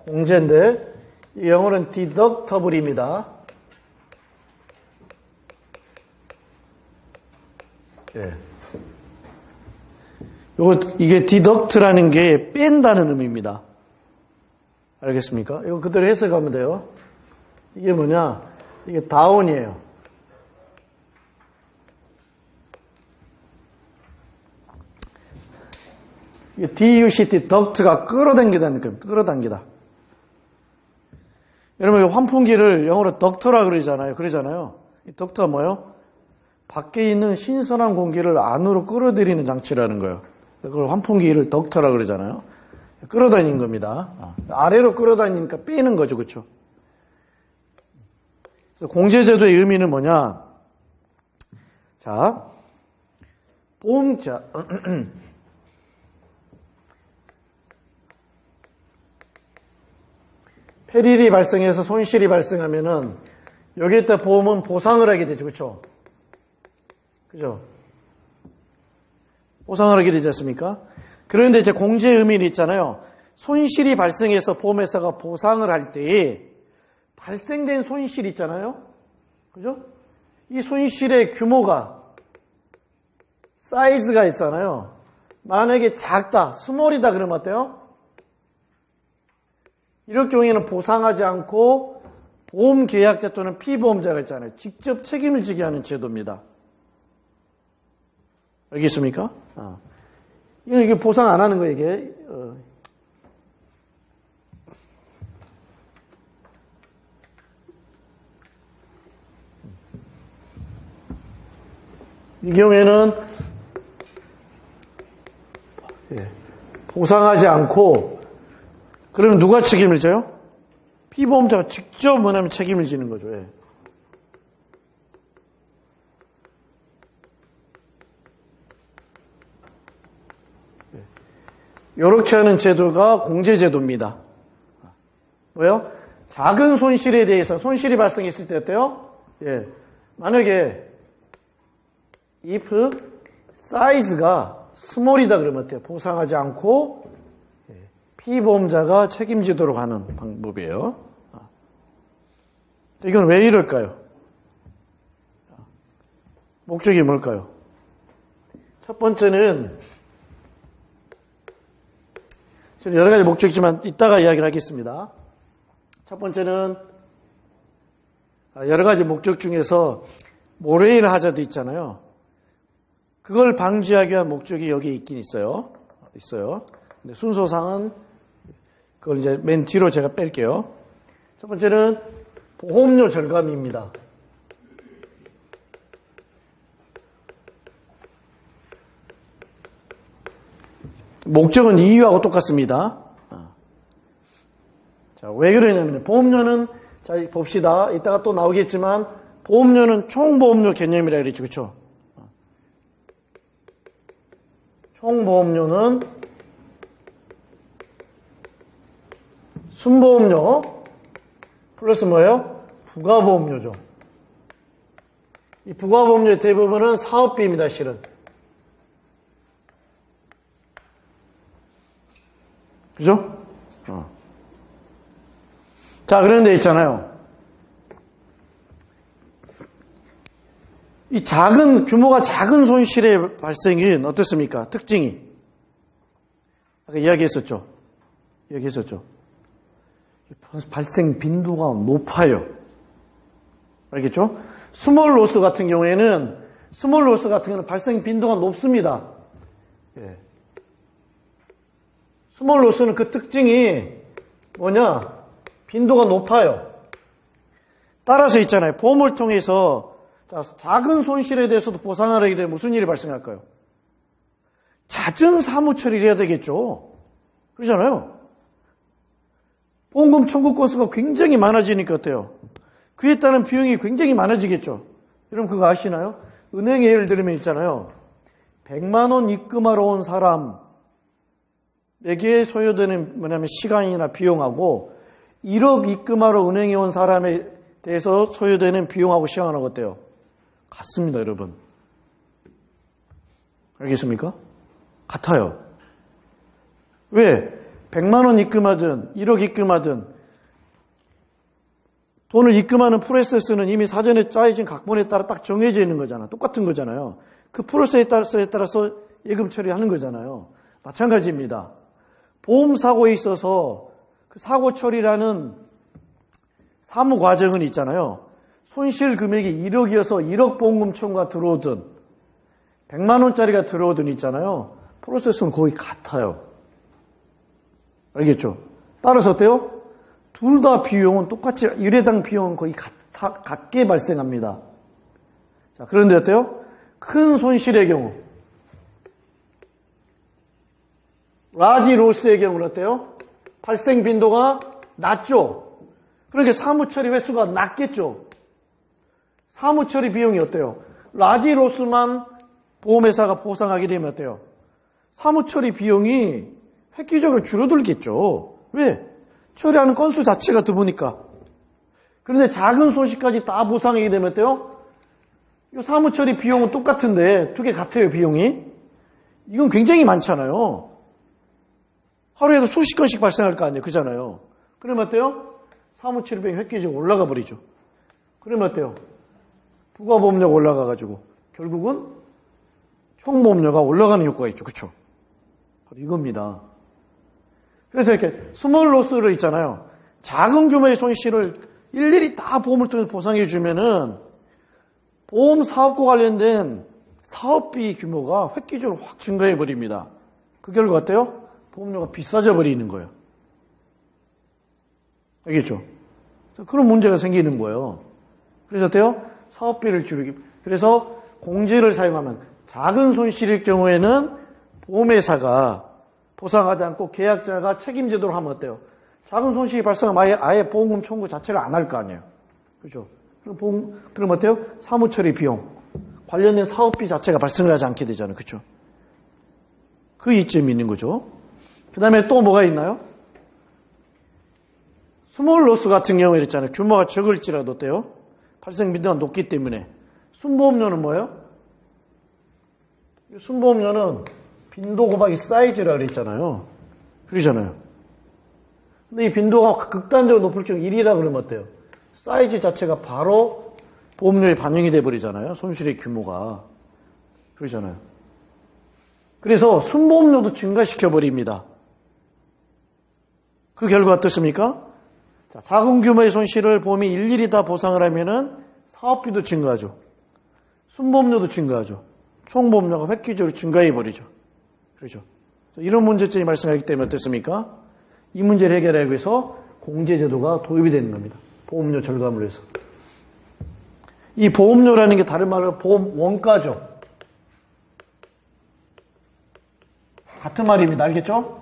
공제인데 이 영어는 deductible입니다. 예. 이게 deduct라는 게 뺀다는 의미입니다. 알겠습니까? 이거 그대로 해석하면 돼요. 이게 뭐냐? 이게 다운이에요. 이게 DUCT, 덕트가 끌어당기다는 거예요. 끌어당기다. 여러분, 이 환풍기를 영어로 덕터라 그러잖아요. 이 덕터가 뭐예요? 밖에 있는 신선한 공기를 안으로 끌어들이는 장치라는 거예요. 그걸 환풍기를 덕터라 그러잖아요. 끌어다니는 겁니다. 아래로 끌어다니니까 빼는 거죠. 그렇죠? 그래서 공제제도의 의미는 뭐냐? 자, 보험자 폐ril이 발생해서 손실이 발생하면은 여기에다 보험은 보상을 하게 되죠. 그렇죠? 그죠? 보상을 하게 되지 않습니까? 그런데 이제 공제 의미는 있잖아요. 손실이 발생해서 보험회사가 보상을 할 때에 발생된 손실 있잖아요. 그죠? 이 손실의 규모가, 사이즈가 있잖아요. 만약에 작다, 스몰이다 그러면 어때요? 이럴 경우에는 보상하지 않고 보험 계약자 또는 피보험자가 있잖아요. 직접 책임을 지게 하는 제도입니다. 알겠습니까? 이게 보상 안 하는 거예요, 이게. 이 경우에는 보상하지 않고 그러면 누가 책임을 져요? 피보험자가 직접 뭐냐면 책임을 지는 거죠. 예. 이렇게 하는 제도가 공제제도입니다. 왜요? 작은 손실에 대해서 손실이 발생했을 때 어때요? 예. 만약에 if 사이즈가 스몰이다 그러면 어때요? 보상하지 않고 피보험자가 책임지도록 하는 방법이에요. 이건 왜 이럴까요? 목적이 뭘까요? 첫 번째는 여러 가지 목적이 있지만 이따가 이야기를 하겠습니다. 첫 번째는 여러 가지 목적 중에서 모레일 하자드 있잖아요. 그걸 방지하기 위한 목적이 여기 있긴 있어요. 근데 순서상은 그걸 이제 맨 뒤로 제가 뺄게요. 첫 번째는 보험료 절감입니다. 목적은 이유하고 똑같습니다. 자, 왜 그러냐면 보험료는 자 봅시다. 이따가 또 나오겠지만 보험료는 총보험료 개념이라 그랬죠. 그렇죠? 총보험료는 순보험료 플러스 뭐예요? 부가보험료죠. 이 부가보험료의 대부분은 사업비입니다. 실은. 그죠? 자, 그런데 있잖아요. 이 규모가 작은 손실의 발생은 어떻습니까? 특징이. 아까 이야기했었죠. 발생 빈도가 높아요. 알겠죠? 스몰 로스 같은 경우는 발생 빈도가 높습니다. 예. 스몰 로스는 그 특징이 뭐냐? 빈도가 높아요. 따라서 있잖아요. 보험을 통해서 작은 손실에 대해서도 보상을 하게 되면 무슨 일이 발생할까요? 잦은 사무 처리를 해야 되겠죠. 그러잖아요. 보험금 청구 건수가 굉장히 많아지니까 어때요? 그에 따른 비용이 굉장히 많아지겠죠. 여러분 그거 아시나요? 은행 예를 들면 있잖아요. 100만 원 입금하러 온 사람에게 소요되는 뭐냐면 시간이나 비용하고 1억 입금하러 은행에 온 사람에 대해서 소요되는 비용하고 시간하고 어때요? 같습니다, 여러분. 알겠습니까? 같아요. 왜? 100만 원 입금하든 1억 입금하든 돈을 입금하는 프로세스는 이미 사전에 짜여진 각본에 따라 딱 정해져 있는 거잖아. 똑같은 거잖아요. 그 프로세스에 따라서 예금 처리하는 거잖아요. 마찬가지입니다. 보험 사고에 있어서 그 사고 처리라는 사무 과정은 있잖아요. 손실 금액이 1억이어서 1억 보험금 청구가 들어오든 100만 원짜리가 들어오든 있잖아요. 프로세스는 거의 같아요. 알겠죠? 따라서 어때요? 둘 다 비용은 똑같이 1회당 비용은 거의 같게 발생합니다. 자, 그런데 어때요? 큰 손실의 경우 라지 로스의 경우는 어때요? 발생 빈도가 낮죠? 그러니까 사무처리 횟수가 낮겠죠? 사무처리 비용이 어때요? 라지 로스만 보험회사가 보상하게 되면 어때요? 사무처리 비용이 획기적으로 줄어들겠죠. 왜? 처리하는 건수 자체가 드무니까. 그런데 작은 손실까지 다 보상하게 되면 어때요? 이 사무처리 비용은 똑같은데 두 개 같아요, 비용이. 이건 굉장히 많잖아요. 하루에도 수십 건씩 발생할 거 아니에요. 그잖아요. 그러면 어때요? 사무처리 비용이 획기적으로 올라가 버리죠. 그러면 어때요? 부가보험료가 올라가가지고 결국은 총보험료가 올라가는 효과가 있죠. 그렇죠? 바로 이겁니다. 그래서 이렇게 스몰 로스를 있잖아요. 작은 규모의 손실을 일일이 다 보험을 통해서 보상해 주면은 보험 사업과 관련된 사업비 규모가 획기적으로 확 증가해 버립니다. 그 결과 어때요? 보험료가 비싸져 버리는 거예요. 알겠죠? 그런 문제가 생기는 거예요. 그래서 어때요? 사업비를 줄이기. 그래서 공제를 사용하면 작은 손실일 경우에는 보험회사가 보상하지 않고 계약자가 책임지도록 하면 어때요? 작은 손실이 발생하면 아예 보험금 청구 자체를 안 할 거 아니에요. 그렇죠? 그럼 어때요? 사무처리 비용, 관련된 사업비 자체가 발생을 하지 않게 되잖아요. 그렇죠? 그 이점이 있는 거죠. 그 다음에 또 뭐가 있나요? 스몰 로스 같은 경우에 있잖아요. 규모가 적을지라도 어때요? 발생 빈도가 높기 때문에. 순보험료는 뭐예요? 순보험료는 빈도 곱하기 사이즈라고 그랬잖아요. 그러잖아요. 근데 이 빈도가 극단적으로 높을 경우 1이라 그러면 어때요? 사이즈 자체가 바로 보험료에 반영이 돼버리잖아요. 손실의 규모가. 그러잖아요. 그래서 순보험료도 증가시켜버립니다. 그 결과 어떻습니까? 자, 작은 규모의 손실을 보험이 일일이 다 보상을 하면은 사업비도 증가하죠. 순보험료도 증가하죠. 총보험료가 획기적으로 증가해버리죠. 그렇죠. 이런 문제점이 발생하기 때문에 어떻습니까? 이 문제를 해결하기 위해서 공제제도가 도입이 되는 겁니다. 보험료 절감을 해서. 이 보험료라는 게 다른 말로 보험 원가죠. 같은 말입니다. 알겠죠?